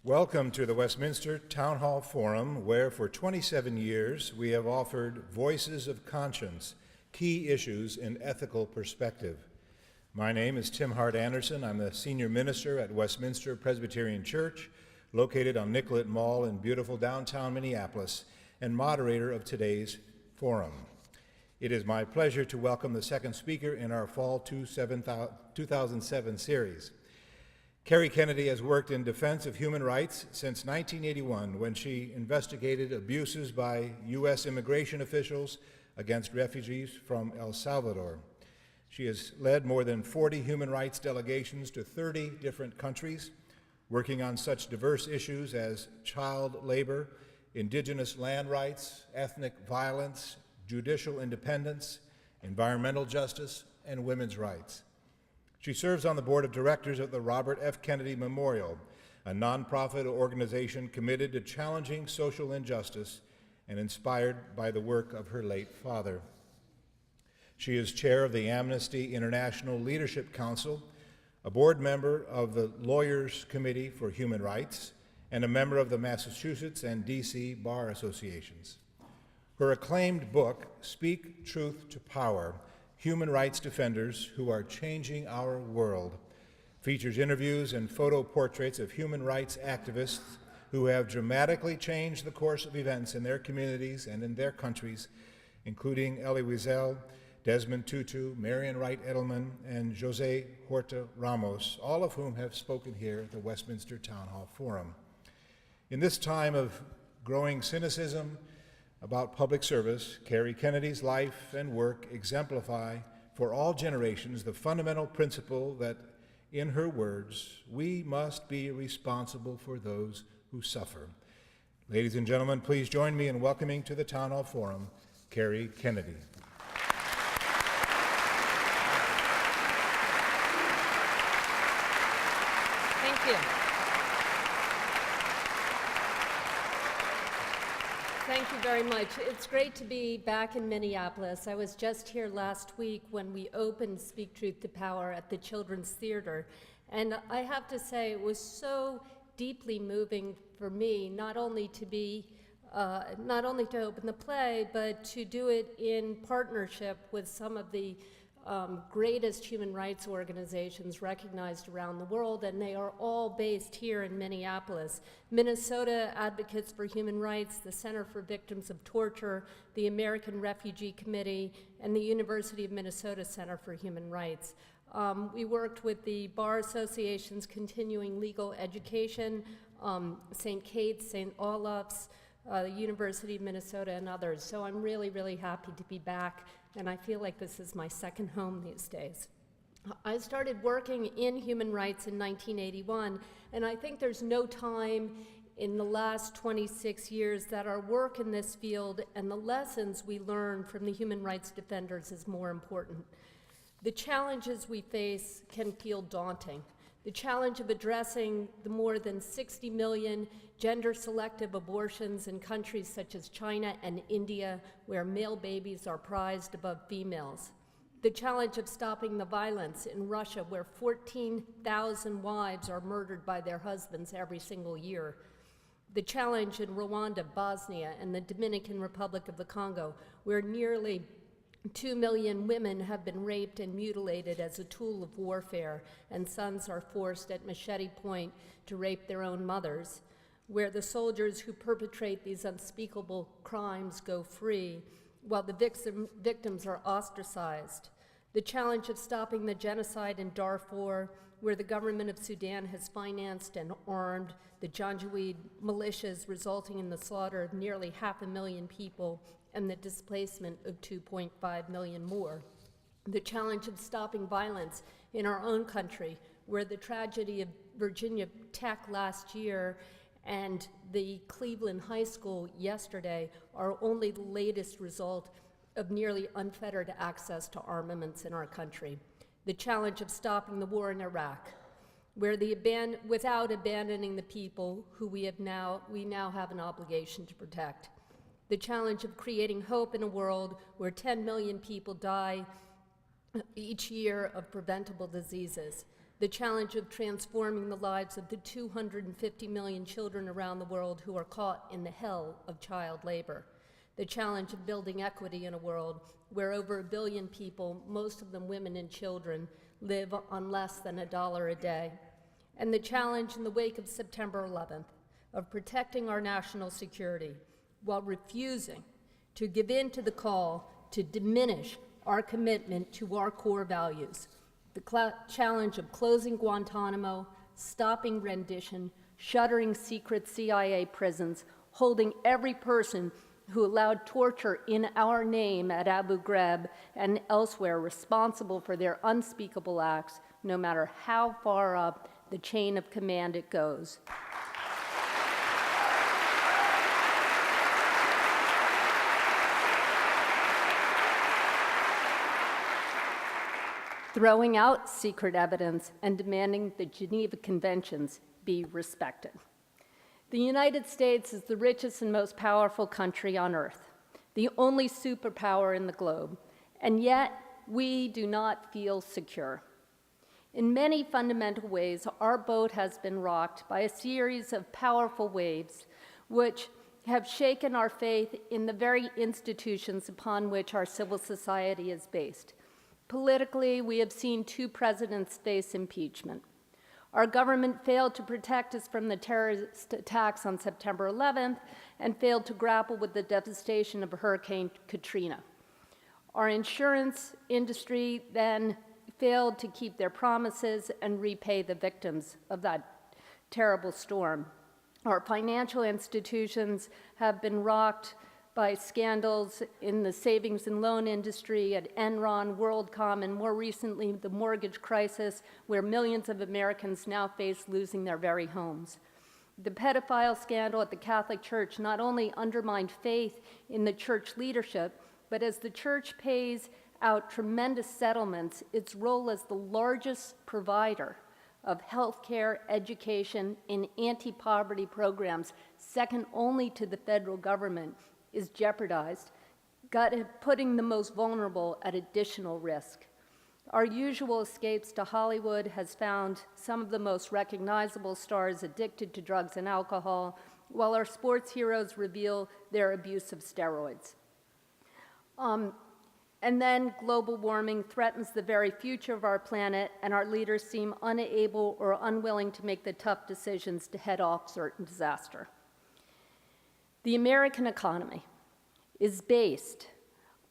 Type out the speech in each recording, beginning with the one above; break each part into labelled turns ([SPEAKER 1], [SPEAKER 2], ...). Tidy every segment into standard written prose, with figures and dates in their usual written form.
[SPEAKER 1] Welcome to the Westminster Town Hall Forum, where for 27 years we have offered voices of conscience, key issues in ethical perspective. My name is Tim Hart Anderson. I'm the senior minister at Westminster Presbyterian Church, located on Nicollet Mall in beautiful downtown Minneapolis, and moderator of today's forum. It is my pleasure to welcome the second speaker in our Fall 2007 series. Kerry Kennedy has worked in defense of human rights since 1981, when she investigated abuses by U.S. immigration officials against refugees from El Salvador. She has led more than 40 human rights delegations to 30 different countries, working on such diverse issues as child labor, indigenous land rights, ethnic violence, judicial independence, environmental justice, and women's rights. She serves on the board of directors of the Robert F. Kennedy Memorial, a nonprofit organization committed to challenging social injustice and inspired by the work of her late father. She is chair of the Amnesty International Leadership Council, a board member of the Lawyers Committee for Human Rights, and a member of the Massachusetts and D.C. Bar Associations. Her acclaimed book, Speak Truth to Power: Human Rights Defenders Who Are Changing Our World, features interviews and photo portraits of human rights activists who have dramatically changed the course of events in their communities and in their countries, including Elie Wiesel, Desmond Tutu, Marian Wright Edelman, and Jose Horta Ramos, all of whom have spoken here at the Westminster Town Hall Forum. In this time of growing cynicism about public service, Kerry Kennedy's life and work exemplify for all generations the fundamental principle that, in her words, we must be responsible for those who suffer. Ladies and gentlemen, please join me in welcoming to the Town Hall Forum, Kerry Kennedy.
[SPEAKER 2] Thank you. Thank you very much. It's great to be back in Minneapolis. I was just here last week when we opened Speak Truth to Power at the Children's Theater. And I have to say, it was so deeply moving for me, not only to open the play, but to do it in partnership with some of the greatest human rights organizations recognized around the world, and they are all based here in Minneapolis. Minnesota Advocates for Human Rights, the Center for Victims of Torture, the American Refugee Committee, and the University of Minnesota Center for Human Rights. We worked with the Bar Association's Continuing Legal Education, St. Kate's, St. Olaf's, the University of Minnesota, and others. So I'm really, really happy to be back, and I feel like this is my second home these days. I started working in human rights in 1981, and I think there's no time in the last 26 years that our work in this field and the lessons we learn from the human rights defenders is more important. The challenges we face can feel daunting. The challenge of addressing the more than 60 million gender-selective abortions in countries such as China and India, where male babies are prized above females. The challenge of stopping the violence in Russia, where 14,000 wives are murdered by their husbands every single year. The challenge in Rwanda, Bosnia, and the Dominican Republic of the Congo, where nearly 2 million women have been raped and mutilated as a tool of warfare, and sons are forced at machete point to rape their own mothers, where the soldiers who perpetrate these unspeakable crimes go free, while the victims are ostracized. The challenge of stopping the genocide in Darfur, where the government of Sudan has financed and armed the Janjaweed militias, resulting in the slaughter of nearly 500,000 people and the displacement of 2.5 million more. The challenge of stopping violence in our own country, where the tragedy of Virginia Tech last year and the Cleveland High School yesterday are only the latest result of nearly unfettered access to armaments in our country. The challenge of stopping the war in Iraq, where without abandoning the people who we now have an obligation to protect. The challenge of creating hope in a world where 10 million people die each year of preventable diseases. the challenge of transforming the lives of the 250 million children around the world who are caught in the hell of child labor, the challenge of building equity in a world where over 1 billion people, most of them women and children, live on less than $1 a day, and the challenge in the wake of September 11th of protecting our national security while refusing to give in to the call to diminish our commitment to our core values. The challenge of closing Guantanamo, stopping rendition, shuttering secret CIA prisons, holding every person who allowed torture in our name at Abu Ghraib and elsewhere responsible for their unspeakable acts, no matter how far up the chain of command it goes. Throwing out secret evidence and demanding the Geneva Conventions be respected. The United States is the richest and most powerful country on earth, the only superpower in the globe, and yet we do not feel secure. In many fundamental ways, our boat has been rocked by a series of powerful waves which have shaken our faith in the very institutions upon which our civil society is based. Politically, we have seen 2 presidents face impeachment. Our government failed to protect us from the terrorist attacks on September 11th and failed to grapple with the devastation of Hurricane Katrina. Our insurance industry then failed to keep their promises and repay the victims of that terrible storm. Our financial institutions have been rocked by scandals in the savings and loan industry, at Enron, WorldCom, and more recently, the mortgage crisis, where millions of Americans now face losing their very homes. The pedophile scandal at the Catholic Church not only undermined faith in the church leadership, but as the church pays out tremendous settlements, its role as the largest provider of healthcare, education, and anti-poverty programs, second only to the federal government, is jeopardized, putting the most vulnerable at additional risk. Our usual escapes to Hollywood has found some of the most recognizable stars addicted to drugs and alcohol, while our sports heroes reveal their abuse of steroids. And then global warming threatens the very future of our planet, and our leaders seem unable or unwilling to make the tough decisions to head off certain disaster. The American economy is based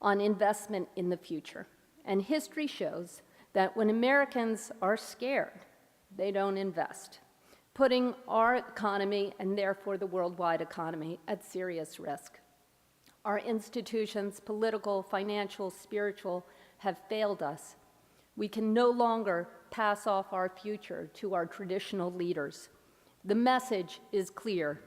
[SPEAKER 2] on investment in the future, and history shows that when Americans are scared, they don't invest, putting our economy and therefore the worldwide economy at serious risk. Our institutions, political, financial, spiritual, have failed us. We can no longer pass off our future to our traditional leaders. The message is clear.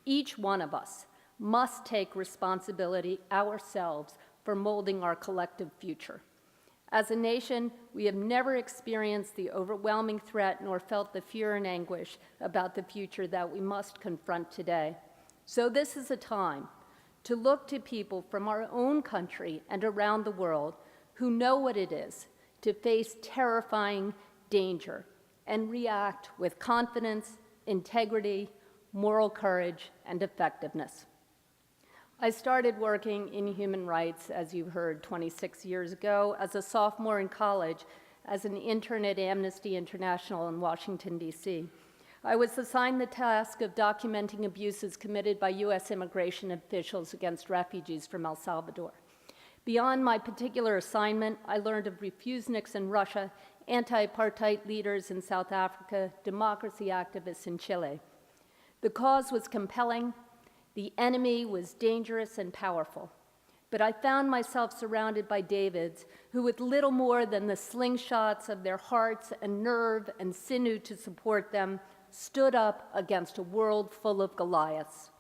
[SPEAKER 2] Each one of us must take responsibility ourselves for molding our collective future. As a nation, we have never experienced the overwhelming threat nor felt the fear and anguish about the future that we must confront today. So this is a time to look to people from our own country and around the world who know what it is to face terrifying danger and react with confidence, integrity, moral courage, and effectiveness. I started working in human rights, as you heard, 26 years ago, as a sophomore in college, as an intern at Amnesty International in Washington, D.C. I was assigned the task of documenting abuses committed by U.S. immigration officials against refugees from El Salvador. Beyond my particular assignment, I learned of refuseniks in Russia, anti-apartheid leaders in South Africa, democracy activists in Chile. The cause was compelling. The enemy was dangerous and powerful. But I found myself surrounded by Davids who, with little more than the slingshots of their hearts and nerve and sinew to support them, stood up against a world full of Goliaths.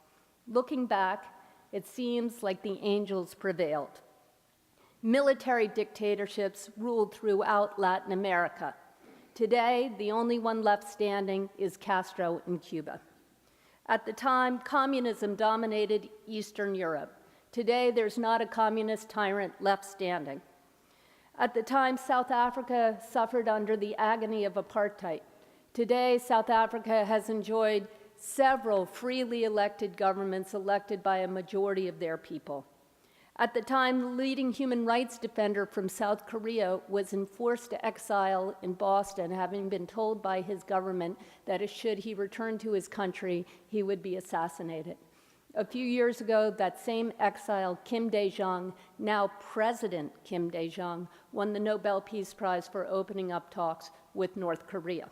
[SPEAKER 2] Looking back, it seems like the angels prevailed. Military dictatorships ruled throughout Latin America. Today, the only one left standing is Castro in Cuba. At the time, communism dominated Eastern Europe. Today, there's not a communist tyrant left standing. At the time, South Africa suffered under the agony of apartheid. Today, South Africa has enjoyed several freely elected governments elected by a majority of their people. At the time, the leading human rights defender from South Korea was enforced to exile in Boston, having been told by his government that should he return to his country, he would be assassinated. A few years ago, that same exile, Kim Dae-jung, now President Kim Dae-jung, won the Nobel Peace Prize for opening up talks with North Korea.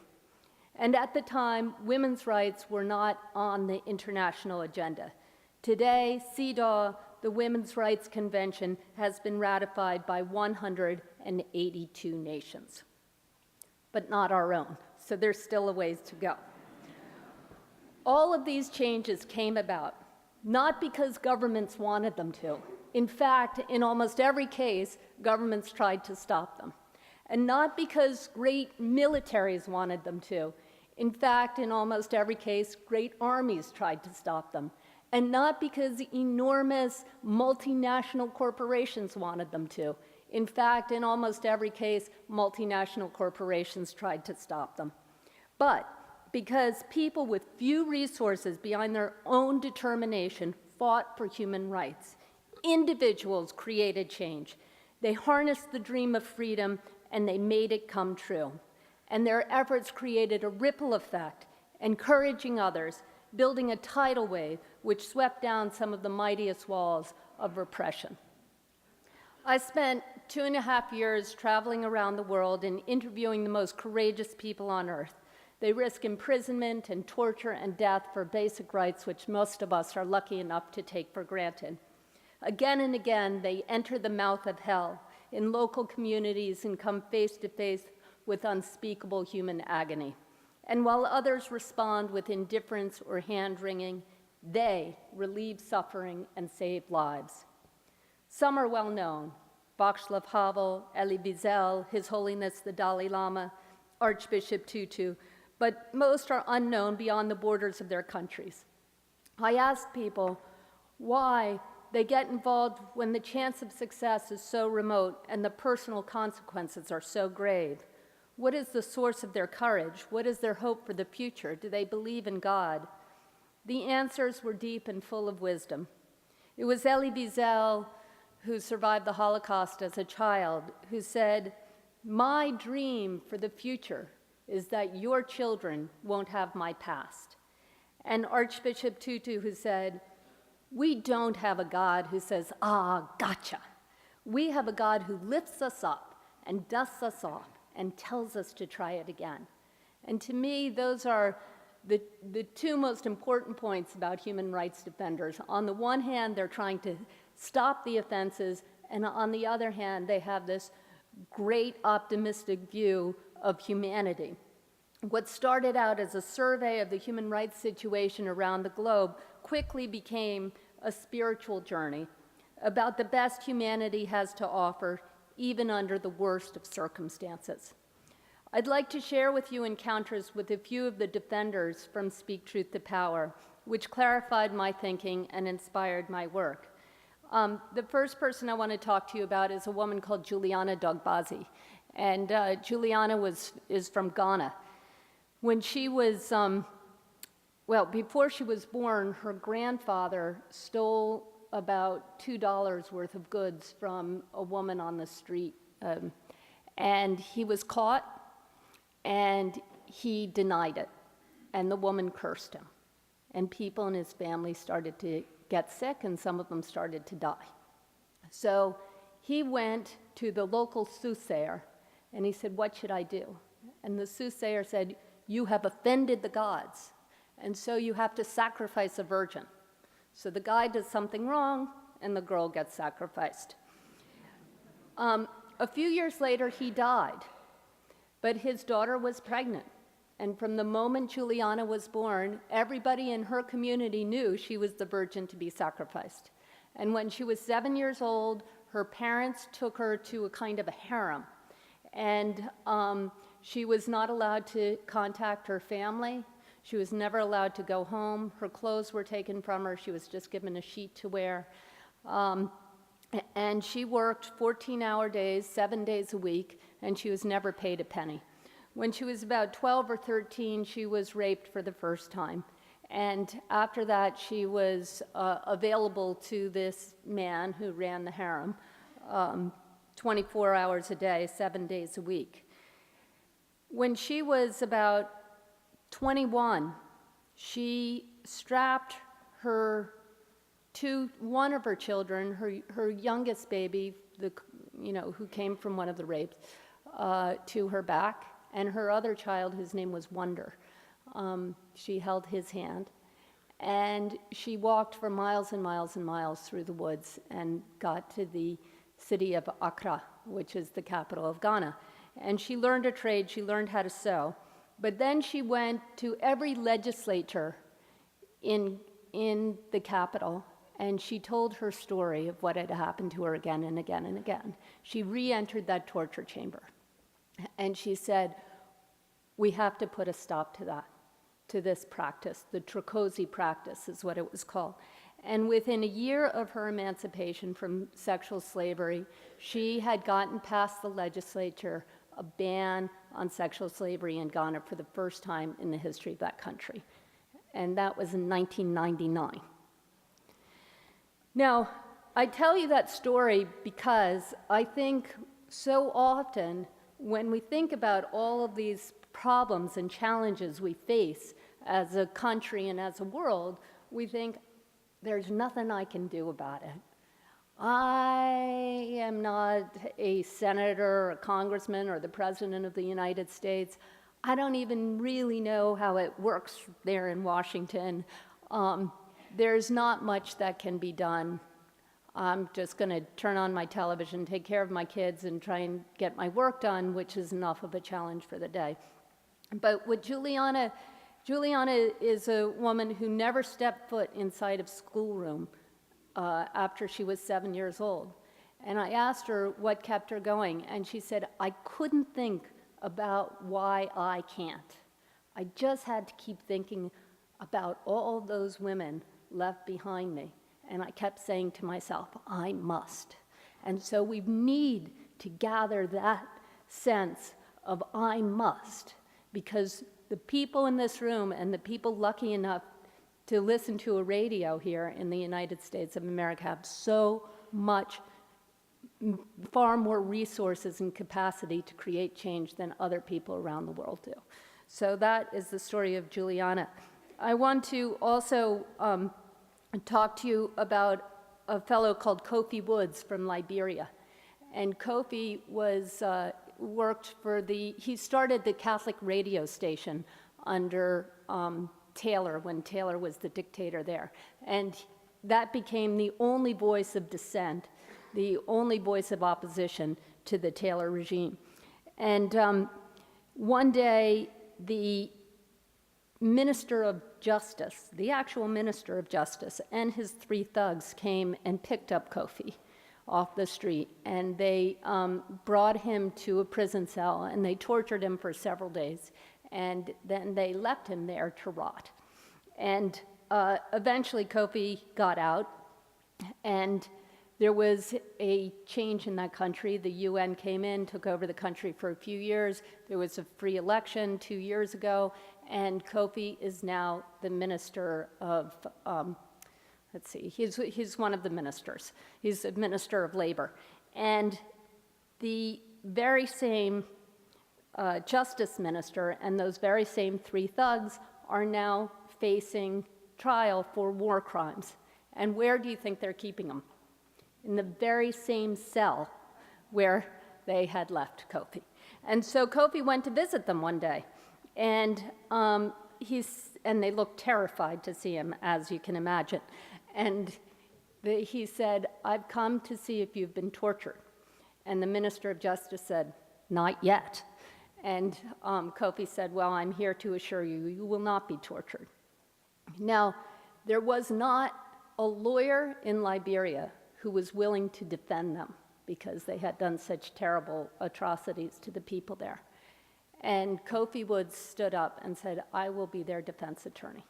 [SPEAKER 2] And at the time, women's rights were not on the international agenda. Today, CEDAW, the Women's Rights Convention, has been ratified by 182 nations, but not our own, so there's still a ways to go. All of these changes came about not because governments wanted them to. In fact, in almost every case, governments tried to stop them. And not because great militaries wanted them to. In fact, in almost every case, great armies tried to stop them. And not because enormous multinational corporations wanted them to. In fact, in almost every case, multinational corporations tried to stop them. But because people with few resources behind their own determination fought for human rights. Individuals created change. They harnessed the dream of freedom and they made it come true. And their efforts created a ripple effect, encouraging others, building a tidal wave which swept down some of the mightiest walls of repression. I spent 2.5 years traveling around the world and interviewing the most courageous people on earth. They risk imprisonment and torture and death for basic rights which most of us are lucky enough to take for granted. Again and again, they enter the mouth of hell in local communities and come face to face with unspeakable human agony. And while others respond with indifference or hand-wringing, they relieve suffering and save lives. Some are well known: Václav Havel, Elie Wiesel, His Holiness the Dalai Lama, Archbishop Tutu, but most are unknown beyond the borders of their countries. I asked people why they get involved when the chance of success is so remote and the personal consequences are so grave. What is the source of their courage? What is their hope for the future? Do they believe in God? The answers were deep and full of wisdom. It was Elie Wiesel, who survived the Holocaust as a child, who said, "My dream for the future is that your children won't have my past." And Archbishop Tutu, who said, "We don't have a God who says, 'Ah, gotcha.' We have a God who lifts us up and dusts us off and tells us to try it again." And to me, those are the two most important points about human rights defenders. On the one hand, they're trying to stop the offenses, and on the other hand, they have this great optimistic view of humanity. What started out as a survey of the human rights situation around the globe quickly became a spiritual journey about the best humanity has to offer, even under the worst of circumstances. I'd like to share with you encounters with a few of the defenders from Speak Truth to Power, which clarified my thinking and inspired my work. The first person I want to talk to you about is a woman called Juliana Dogbazi. And Juliana is from Ghana. When she was, before she was born, her grandfather stole about $2 worth of goods from a woman on the street. And he was caught, and he denied it. And the woman cursed him. And people in his family started to get sick, and some of them started to die. So he went to the local soothsayer, and he said, "What should I do?" And the soothsayer said, "You have offended the gods, and so you have to sacrifice a virgin." So the guy does something wrong, and the girl gets sacrificed. A few years later, he died, but his daughter was pregnant. And from the moment Juliana was born, everybody in her community knew she was the virgin to be sacrificed. And when she was 7 years old, her parents took her to a kind of a harem. And she was not allowed to contact her family. She was never allowed to go home. Her clothes were taken from her. She was just given a sheet to wear. And she worked 14-hour days, 7 days a week, and she was never paid a penny. When she was about 12 or 13, she was raped for the first time. And after that, she was available to this man who ran the harem 24 hours a day, 7 days a week. When she was about 21, she strapped one of her children, her youngest baby, who came from one of the rapes, to her back, and her other child, whose name was Wonder. She held his hand, and she walked for miles and miles and miles through the woods and got to the city of Accra, which is the capital of Ghana. And she learned a trade, she learned how to sew, but then she went to every legislature in the capital, and she told her story of what had happened to her again and again and again. She re-entered that torture chamber, and she said, we have to put a stop to that, to this practice. The Trokosi practice is what it was called. And within a year of her emancipation from sexual slavery, she had gotten past the legislature a ban on sexual slavery in Ghana for the first time in the history of that country. And that was in 1999. Now, I tell you that story because I think so often when we think about all of these problems and challenges we face as a country and as a world, we think, there's nothing I can do about it. I am not a senator or a congressman or the president of the United States. I don't even really know how it works there in Washington. There's not much that can be done. I'm just going to turn on my television, take care of my kids, and try and get my work done, which is enough of a challenge for the day. But with Juliana is a woman who never stepped foot inside of schoolroom after she was 7 years old. And I asked her what kept her going, and she said, I couldn't think about why I can't. I just had to keep thinking about all those women left behind me. And I kept saying to myself, I must. And so we need to gather that sense of I must, because the people in this room and the people lucky enough to listen to a radio here in the United States of America have so much, far more resources and capacity to create change than other people around the world do. So that is the story of Juliana. I want to also talk to you about a fellow called Kofi Woods from Liberia. And Kofi was he started the Catholic radio station under Taylor, when Taylor was the dictator there. And that became the only voice of dissent, the only voice of opposition to the Taylor regime. And one day, the Minister of Justice, the actual Minister of Justice, and his 3 thugs came and picked up Kofi off the street, and they brought him to a prison cell, and they tortured him for several days, and then they left him there to rot. And eventually Kofi got out, and there was a change in that country. The UN came in, took over the country for a few years. There was a free election 2 years ago, and Kofi is now the minister of, he's one of the ministers. He's the minister of labor. And the very same justice minister and those very same 3 thugs are now facing trial for war crimes. And where do you think they're keeping them? In the very same cell where they had left Kofi. And so Kofi went to visit them one day, and they looked terrified to see him, as you can imagine. And he said, I've come to see if you've been tortured. And the Minister of Justice said, not yet. And Kofi said, well, I'm here to assure you, you will not be tortured. Now, there was not a lawyer in Liberia who was willing to defend them because they had done such terrible atrocities to the people there. And Kofi Woods stood up and said, I will be their defense attorney.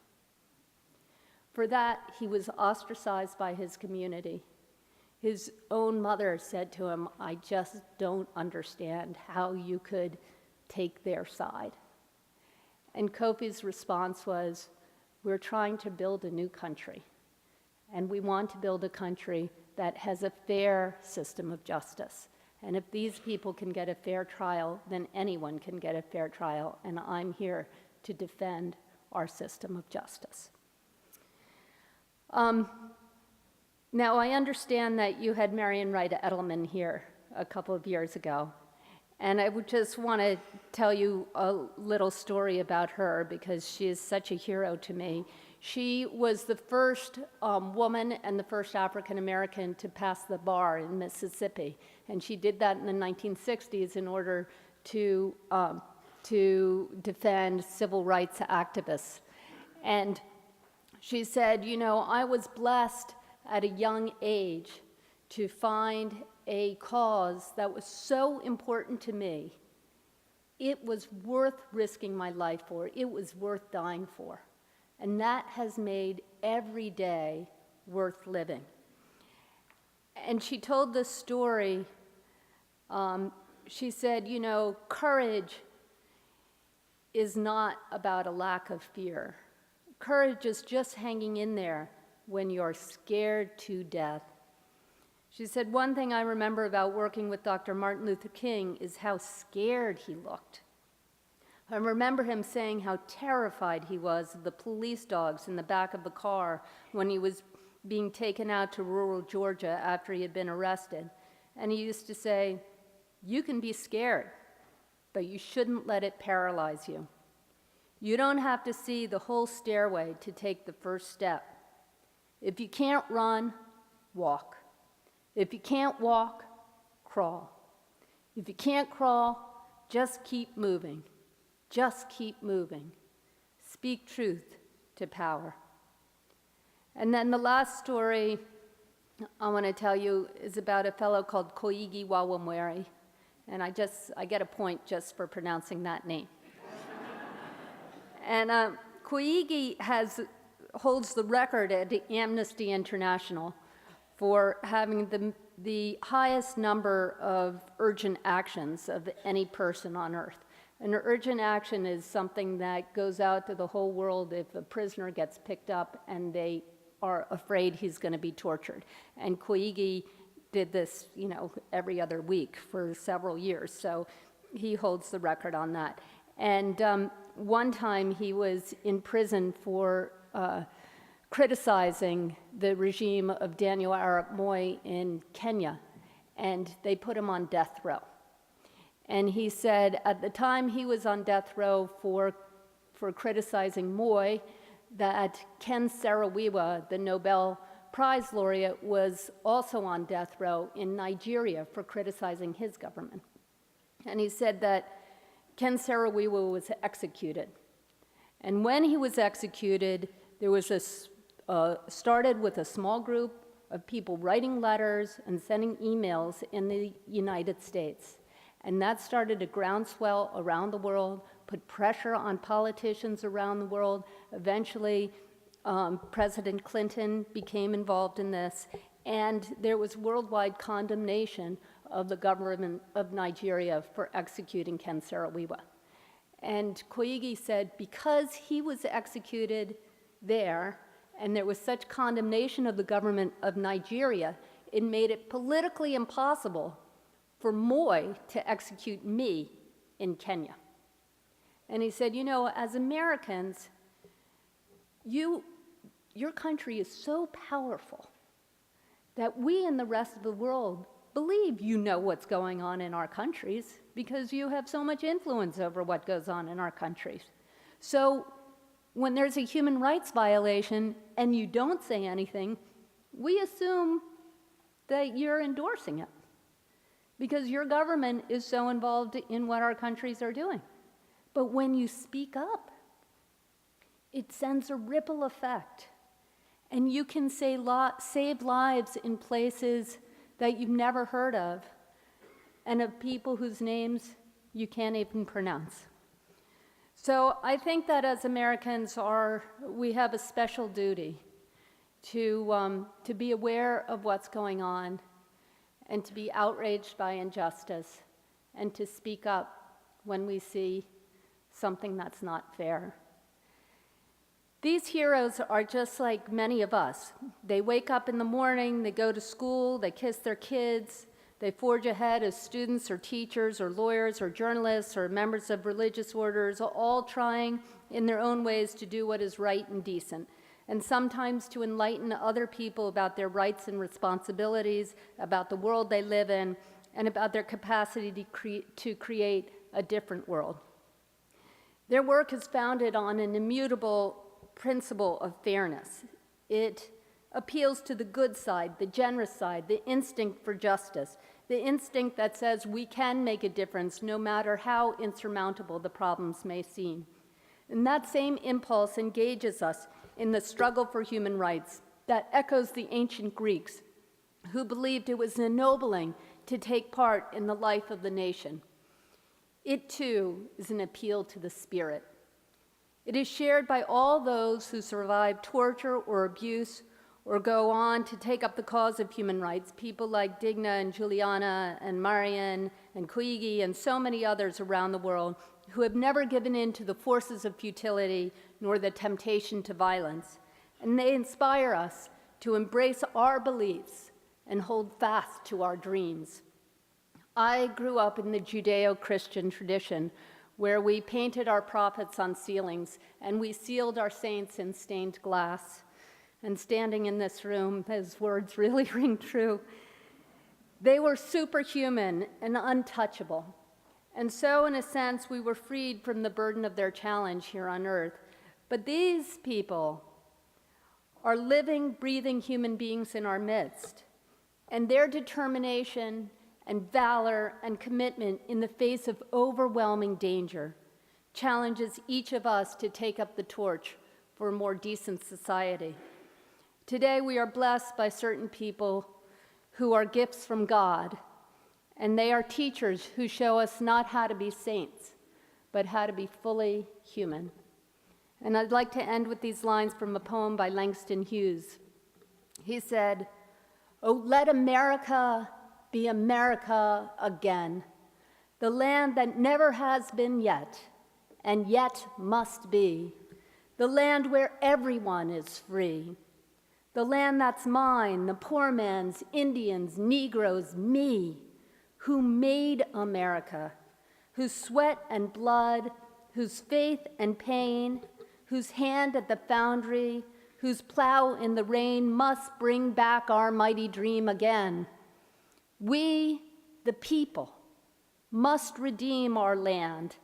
[SPEAKER 2] For that, he was ostracized by his community. His own mother said to him, "I just don't understand how you could take their side." And Kofi's response was, "We're trying to build a new country, and we want to build a country that has a fair system of justice. And if these people can get a fair trial, then anyone can get a fair trial, and I'm here to defend our system of justice." Now, I understand that you had Marian Wright Edelman here a couple of years ago, and I would just want to tell you a little story about her because she is such a hero to me. She was the first woman and the first African American to pass the bar in Mississippi, and she did that in the 1960s in order to defend civil rights activists. And she said, "You know, I was blessed at a young age to find a cause that was so important to me. It was worth risking my life for. It was worth dying for. And that has made every day worth living." And she told this story. She said, "You know, courage is not about a lack of fear. Courage is just hanging in there when you're scared to death." She said, "One thing I remember about working with Dr. Martin Luther King is how scared he looked. I remember him saying how terrified he was of the police dogs in the back of the car when he was being taken out to rural Georgia after he had been arrested. And he used to say, 'You can be scared, but you shouldn't let it paralyze you. You don't have to see the whole stairway to take the first step. If you can't run, walk. If you can't walk, crawl. If you can't crawl, just keep moving. Just keep moving. Speak truth to power." And then the last story I want to tell you is about a fellow called Koigi Wawamwere, and I get a point just for pronouncing that name. And Koigi holds the record at Amnesty International for having the highest number of urgent actions of any person on earth. An urgent action is something that goes out to the whole world if a prisoner gets picked up and they are afraid he's going to be tortured. And Koigi did this, you know, every other week for several years, so he holds the record on that. And one time he was in prison for criticizing the regime of Daniel Arap Moi in Kenya, and they put him on death row. And he said at the time he was on death row for criticizing Moi, that Ken Saro-Wiwa, the Nobel Prize laureate, was also on death row in Nigeria for criticizing his government. And he said that Ken Saro-Wiwa was executed. And when he was executed, there was started with a small group of people writing letters and sending emails in the United States. And that started a groundswell around the world, put pressure on politicians around the world. Eventually, President Clinton became involved in this, and there was worldwide condemnation of the government of Nigeria for executing Ken Saro-Wiwa. And Koigi said because he was executed there, and there was such condemnation of the government of Nigeria, it made it politically impossible for Moi to execute me in Kenya. And he said, you know, as Americans, your country is so powerful that we and the rest of the world believe you know what's going on in our countries because you have so much influence over what goes on in our countries. So when there's a human rights violation and you don't say anything, we assume that you're endorsing it because your government is so involved in what our countries are doing. But when you speak up, it sends a ripple effect. And you can save lives in places that you've never heard of and of people whose names you can't even pronounce. So I think that as Americans we have a special duty to be aware of what's going on and to be outraged by injustice and to speak up when we see something that's not fair. These heroes are just like many of us. They wake up in the morning, they go to school, they kiss their kids, they forge ahead as students or teachers or lawyers or journalists or members of religious orders, all trying in their own ways to do what is right and decent, and sometimes to enlighten other people about their rights and responsibilities, about the world they live in, and about their capacity to create a different world. Their work is founded on an immutable principle of fairness. It appeals to the good side, the generous side, the instinct for justice, the instinct that says we can make a difference no matter how insurmountable the problems may seem. And that same impulse engages us in the struggle for human rights that echoes the ancient Greeks, who believed it was ennobling to take part in the life of the nation. It too is an appeal to the spirit. It is shared by all those who survive torture or abuse or go on to take up the cause of human rights, people like Digna and Juliana and Marian and Koigi and so many others around the world who have never given in to the forces of futility nor the temptation to violence. And they inspire us to embrace our beliefs and hold fast to our dreams. I grew up in the Judeo-Christian tradition where we painted our prophets on ceilings and we sealed our saints in stained glass. And standing in this room, his words really ring true. They were superhuman and untouchable. And so, in a sense, we were freed from the burden of their challenge here on earth. But these people are living, breathing human beings in our midst. And their determination and valor and commitment in the face of overwhelming danger challenges each of us to take up the torch for a more decent society. Today, we are blessed by certain people who are gifts from God, and they are teachers who show us not how to be saints, but how to be fully human. And I'd like to end with these lines from a poem by Langston Hughes. He said, "Oh, let America be America again, the land that never has been yet, and yet must be, the land where everyone is free, the land that's mine, the poor man's, Indians, Negroes, me, who made America, whose sweat and blood, whose faith and pain, whose hand at the foundry, whose plow in the rain must bring back our mighty dream again. We, the people, must redeem our land,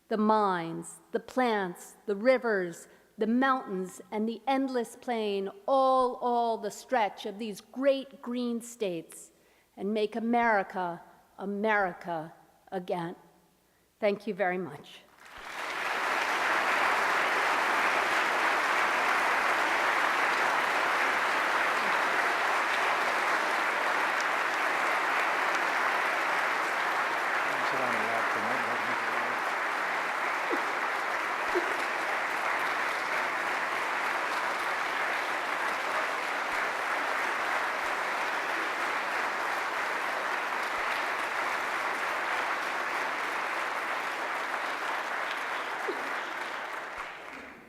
[SPEAKER 2] the mines, the plants, the rivers, the mountains, and the endless plain, all the stretch of these great green states, and make America, America again." Thank you very much.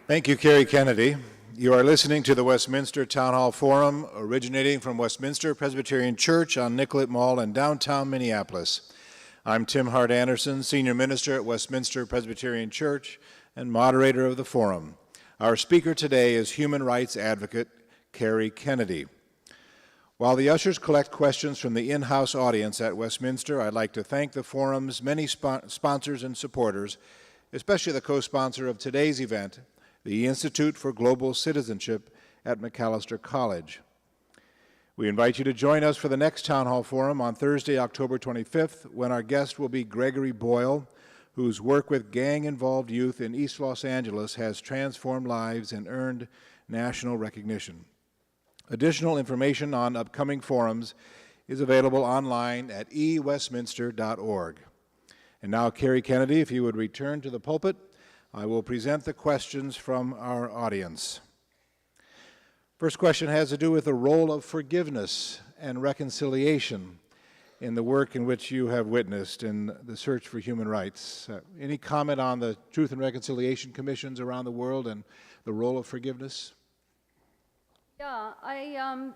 [SPEAKER 1] Thank you, Kerry Kennedy. You are listening to the Westminster Town Hall Forum, originating from Westminster Presbyterian Church on Nicollet Mall in downtown Minneapolis. I'm Tim Hart Anderson, Senior Minister at Westminster Presbyterian Church and moderator of the forum. Our speaker today is human rights advocate Kerry Kennedy. While the ushers collect questions from the in-house audience at Westminster, I'd like to thank the forum's many sponsors and supporters, especially the co-sponsor of today's event, the Institute for Global Citizenship at Macalester College. We invite you to join us for the next Town Hall Forum on Thursday, October 25th, when our guest will be Gregory Boyle, whose work with gang-involved youth in East Los Angeles has transformed lives and earned national recognition. Additional information on upcoming forums is available online at ewestminster.org. And now, Kerry Kennedy, if you would return to the pulpit, I will present the questions from our audience. First question has to do with the role of forgiveness and reconciliation in the work in which you have witnessed in the search for human rights. Any comment on the Truth and Reconciliation Commissions around the world and the role of forgiveness?
[SPEAKER 2] Yeah, I've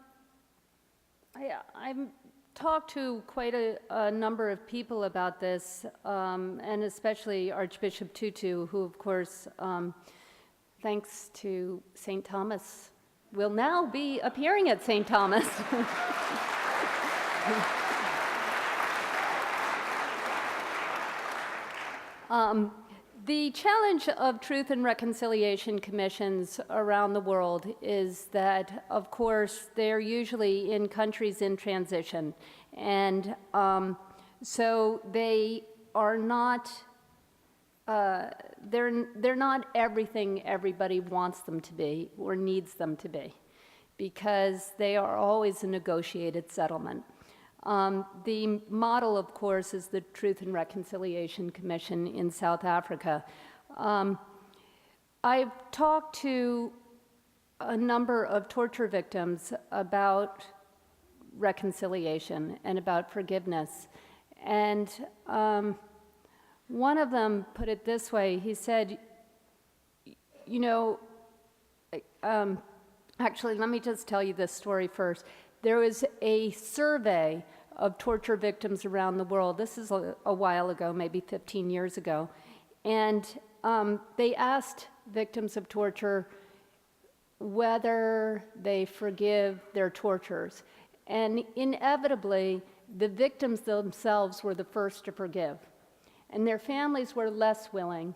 [SPEAKER 2] talked to quite a number of people about this, and especially Archbishop Tutu, who, of course, thanks to St. Thomas, will now be appearing at St. Thomas. The challenge of Truth and Reconciliation Commissions around the world is that, of course, they're usually in countries in transition. And so they are not, they're not everything everybody wants them to be or needs them to be, because they are always a negotiated settlement. The model, of course, is the Truth and Reconciliation Commission in South Africa. I've talked to a number of torture victims about reconciliation and about forgiveness. And one of them put it this way. He said, you know, actually, let me just tell you this story first. There was a survey of torture victims around the world. This is a while ago, maybe 15 years ago. And they asked victims of torture whether they forgive their torturers. And inevitably, the victims themselves were the first to forgive. And their families were less willing.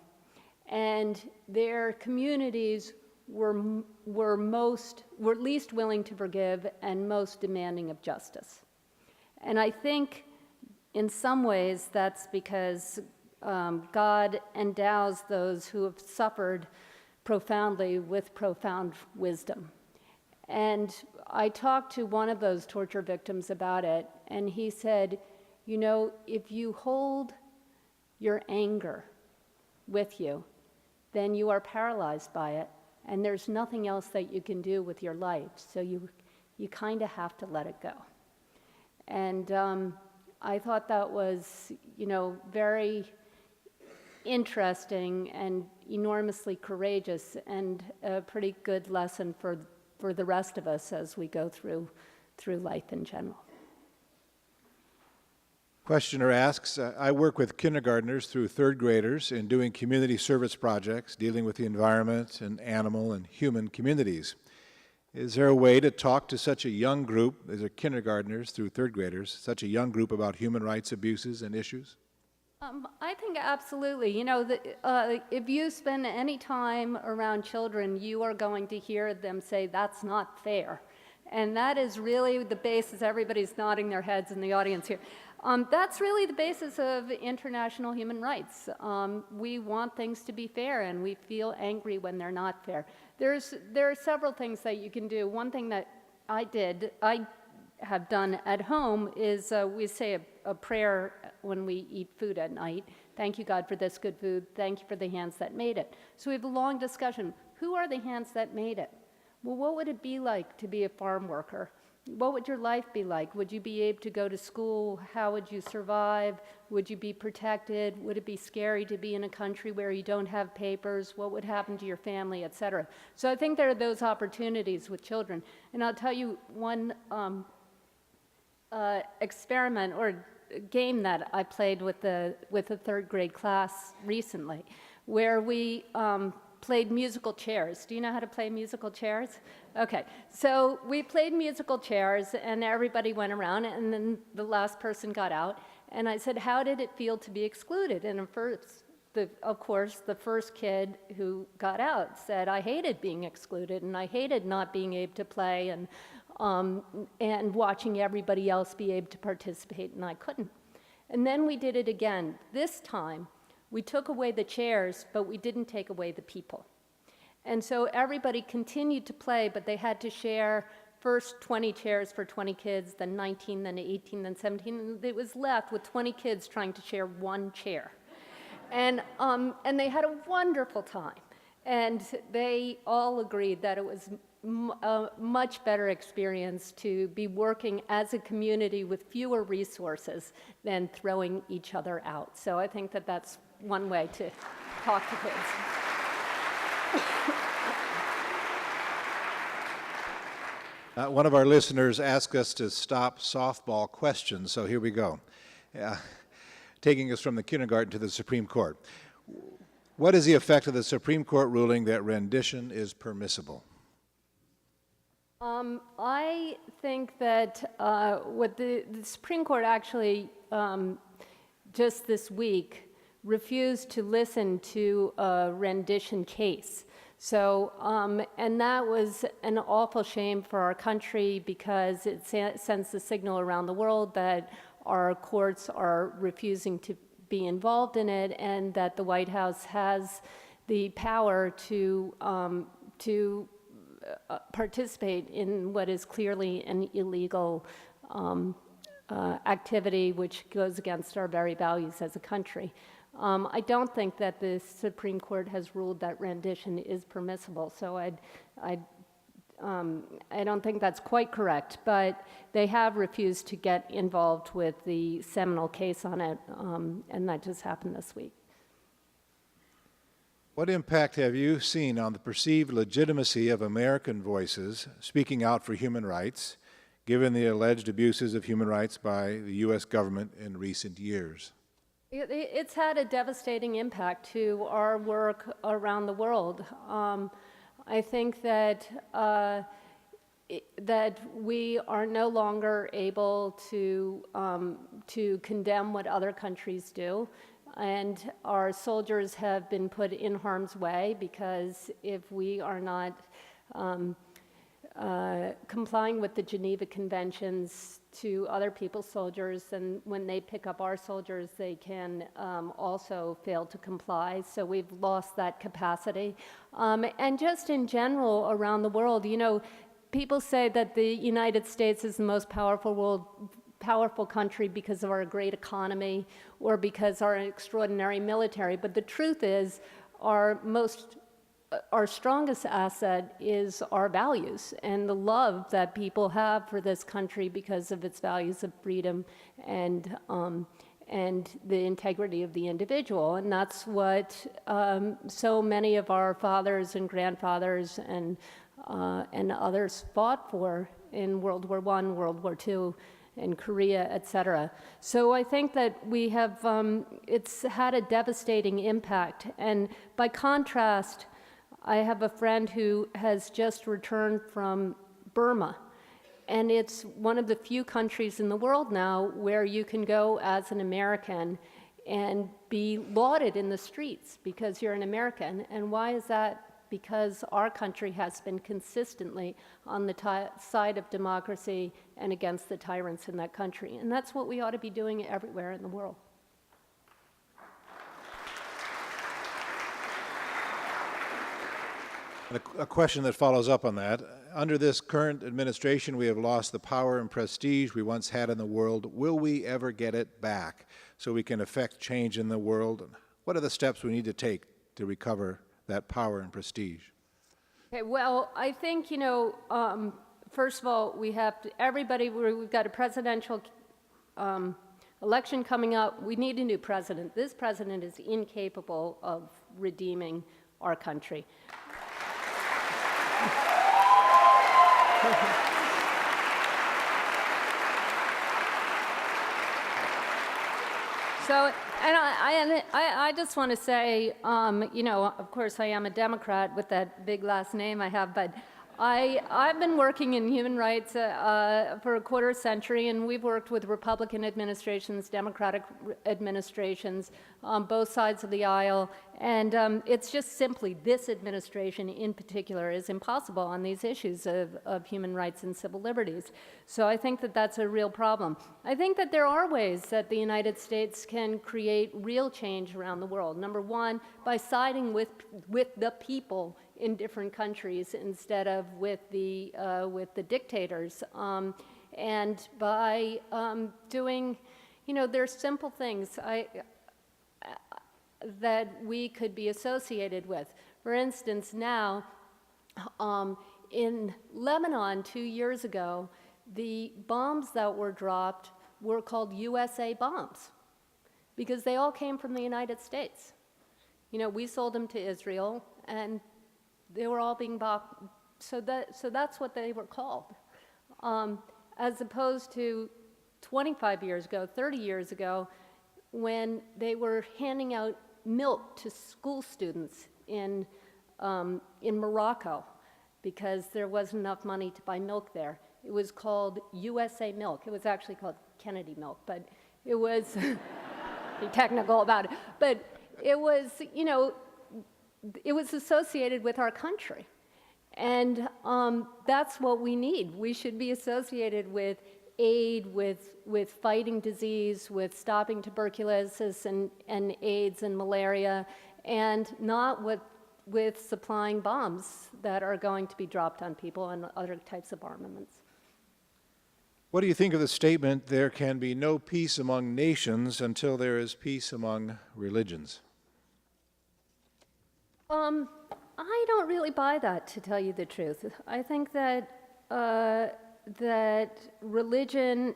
[SPEAKER 2] And their communities were least willing to forgive and most demanding of justice. And I think in some ways that's because God endows those who have suffered profoundly with profound wisdom. And I talked to one of those torture victims about it, and he said, you know, if you hold your anger with you, then you are paralyzed by it. And there's nothing else that you can do with your life, so you kind of have to let it go. And I thought that was, you know, very interesting and enormously courageous, and a pretty good lesson for the rest of us as we go through life in general.
[SPEAKER 1] Questioner asks, I work with kindergartners through third graders in doing community service projects dealing with the environment and animal and human communities. Is there a way to talk to such a young group, these are kindergartners through third graders, such a young group about human rights abuses and issues?
[SPEAKER 2] I think absolutely. You know, if you spend any time around children, you are going to hear them say, that's not fair. And that is really the basis. Everybody's nodding their heads in the audience here. That's really the basis of international human rights. We want things to be fair, and we feel angry when they're not fair. There are several things that you can do. One thing that I have done at home is we say a prayer when we eat food at night. Thank you, God, for this good food. Thank you for the hands that made it. So we have a long discussion. Who are the hands that made it? Well, what would it be like to be a farm worker? What would your life be like? Would you be able to go to school? How would you survive? Would you be protected? Would it be scary to be in a country where you don't have papers? What would happen to your family, et cetera? So I think there are those opportunities with children. And I'll tell you one experiment or game that I played with a third grade class recently, where we played musical chairs. Do you know how to play musical chairs? Okay, so we played musical chairs, and everybody went around, and then the last person got out, and I said, how did it feel to be excluded? And of course, the first kid who got out said, I hated being excluded, and I hated not being able to play, and watching everybody else be able to participate, and I couldn't. And then we did it again. This time, we took away the chairs, but we didn't take away the people. And so everybody continued to play, but they had to share first 20 chairs for 20 kids, then 19, then 18, then 17, and it was left with 20 kids trying to share one chair. And they had a wonderful time. And they all agreed that it was a much better experience to be working as a community with fewer resources than throwing each other out. So I think that that's one way to talk to kids.
[SPEAKER 1] One of our listeners asked us to stop softball questions, so here we go. Taking us from the kindergarten to the Supreme Court. What is the effect of the Supreme Court ruling that rendition is permissible?
[SPEAKER 2] I think that what the Supreme Court actually just this week refused to listen to a rendition case. So, and that was an awful shame for our country because it sends the signal around the world that our courts are refusing to be involved in it, and that the White House has the power to participate in what is clearly an illegal activity which goes against our very values as a country. I don't think that the Supreme Court has ruled that rendition is permissible, so I don't think that's quite correct, but they have refused to get involved with the seminal case on it, and that just happened this week.
[SPEAKER 1] What impact have you seen on the perceived legitimacy of American voices speaking out for human rights, given the alleged abuses of human rights by the U.S. government in recent years?
[SPEAKER 2] It's had a devastating impact to our work around the world. I think that that we are no longer able to condemn what other countries do, and our soldiers have been put in harm's way because if we are not complying with the Geneva Conventions to other people's soldiers, and when they pick up our soldiers, they can also fail to comply. So we've lost that capacity. And just in general around the world, you know, people say that the United States is the most powerful country because of our great economy or because our extraordinary military. But the truth is, our strongest asset is our values and the love that people have for this country because of its values of freedom and the integrity of the individual. And that's what so many of our fathers and grandfathers and others fought for in World War I, World War II, in Korea, et cetera. So I think that we have, it's had a devastating impact. And by contrast, I have a friend who has just returned from Burma, and it's one of the few countries in the world now where you can go as an American and be lauded in the streets because you're an American. And why is that? Because our country has been consistently on the side of democracy and against the tyrants in that country. And that's what we ought to be doing everywhere in the world.
[SPEAKER 1] A question that follows up on that. Under this current administration, we have lost the power and prestige we once had in the world. Will we ever get it back so we can affect change in the world? What are the steps we need to take to recover that power and prestige?
[SPEAKER 2] Okay, well, I think, you know, first of all, we have to, we've got a presidential election coming up. We need a new president. This president is incapable of redeeming our country. So, and I just want to say, you know, of course I am a Democrat with that big last name I have, but I've been working in human rights for a quarter century, and we've worked with Republican administrations, Democratic administrations on both sides of the aisle, and it's just simply this administration in particular is impossible on these issues of human rights and civil liberties. So I think that that's a real problem. I think that there are ways that the United States can create real change around the world. Number one, by siding with the people in different countries instead of with the dictators, and by doing, you know, there's simple things that we could be associated with. For instance, now, in Lebanon 2 years ago, the bombs that were dropped were called USA bombs because they all came from the United States. You know, we sold them to Israel, and they were all being bombed. So that's what they were called. As opposed to 25 years ago, 30 years ago, when they were handing out milk to school students in Morocco because there wasn't enough money to buy milk there. It was called USA milk. It was actually called Kennedy milk, but it was, be technical about it, but it was, you know, it was associated with our country. And that's what we need. We should be associated with aid, with fighting disease, with stopping tuberculosis and AIDS and malaria, and not with supplying bombs that are going to be dropped on people and other types of armaments.
[SPEAKER 1] What do you think of the statement, there can be no peace among nations until there is peace among religions?
[SPEAKER 2] I don't really buy that, to tell you the truth. I think that religion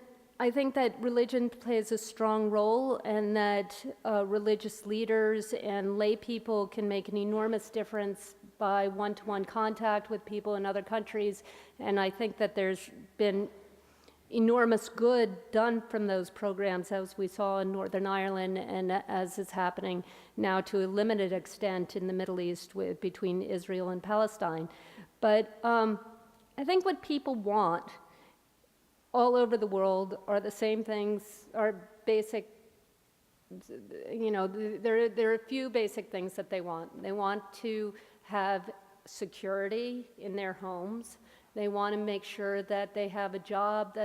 [SPEAKER 2] plays a strong role, and that religious leaders and lay people can make an enormous difference by one-to-one contact with people in other countries. And I think that there's been enormous good done from those programs, as we saw in Northern Ireland, and as is happening now to a limited extent in the Middle East between Israel and Palestine. But I think what people want all over the world are the same things, are basic, you know, there are a few basic things that they want. They want to have security in their homes. They want to make sure that they have a job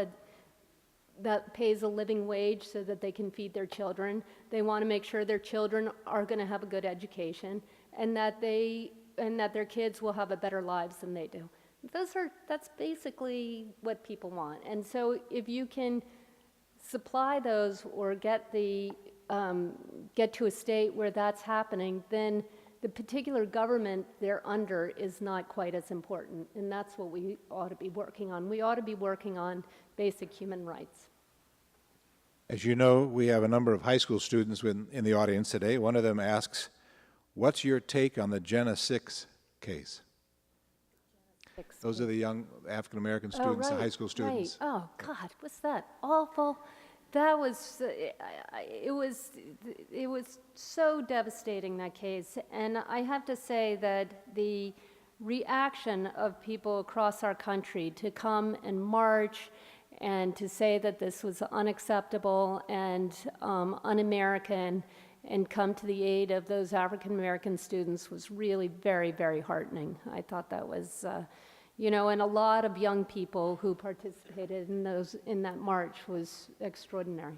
[SPEAKER 2] that pays a living wage so that they can feed their children. They want to make sure their children are going to have a good education, and that their kids will have a better lives than they do. That's basically what people want. And so if you can supply those or get to a state where that's happening, then the particular government they're under is not quite as important, and that's what we ought to be working on. We ought to be working on basic human rights.
[SPEAKER 1] As you know, we have a number of high school students in the audience today. One of them asks, what's your take on the Jena 6 case? Those are the young African-American students, the high school students.
[SPEAKER 2] Right. Oh, God, was that awful? That was, it was so devastating, that case. And I have to say that the reaction of people across our country to come and march and to say that this was unacceptable and un-American and come to the aid of those African-American students was really very, very heartening. I thought that was, you know, and a lot of young people who participated in that march was extraordinary.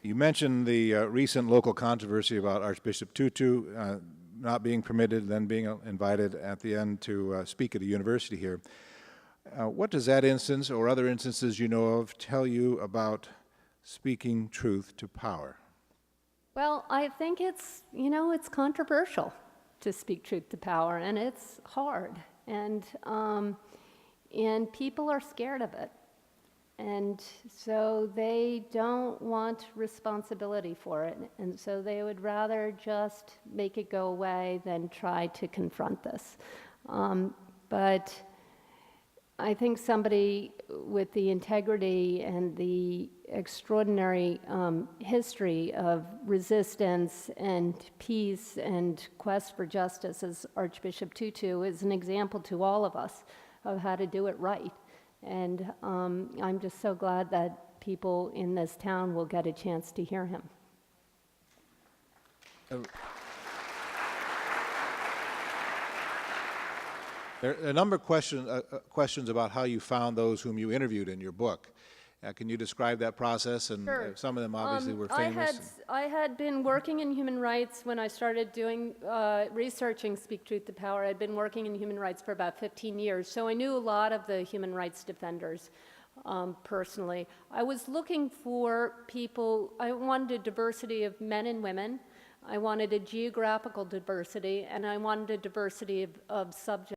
[SPEAKER 1] You mentioned the recent local controversy about Archbishop Tutu not being permitted, then being invited at the end to speak at a university here. What does that instance or other instances you know of tell you about speaking truth to power?
[SPEAKER 2] Well, I think it's, you know, it's controversial to speak truth to power, and it's hard. And people are scared of it. And so they don't want responsibility for it. And so they would rather just make it go away than try to confront this. But I think somebody with the integrity and the extraordinary history of resistance and peace and quest for justice as Archbishop Tutu is an example to all of us of how to do it right. And I'm just so glad that people in this town will get a chance to hear him.
[SPEAKER 1] There are a number of questions about how you found those whom you interviewed in your book. Can you describe that process? And
[SPEAKER 2] Sure.
[SPEAKER 1] Some of them obviously were famous.
[SPEAKER 2] I had been working in human rights when I started doing researching Speak Truth to Power. I'd been working in human rights for about 15 years, so I knew a lot of the human rights defenders personally. I was looking for people, I wanted a diversity of men and women. I wanted a geographical diversity, and I wanted a diversity of subject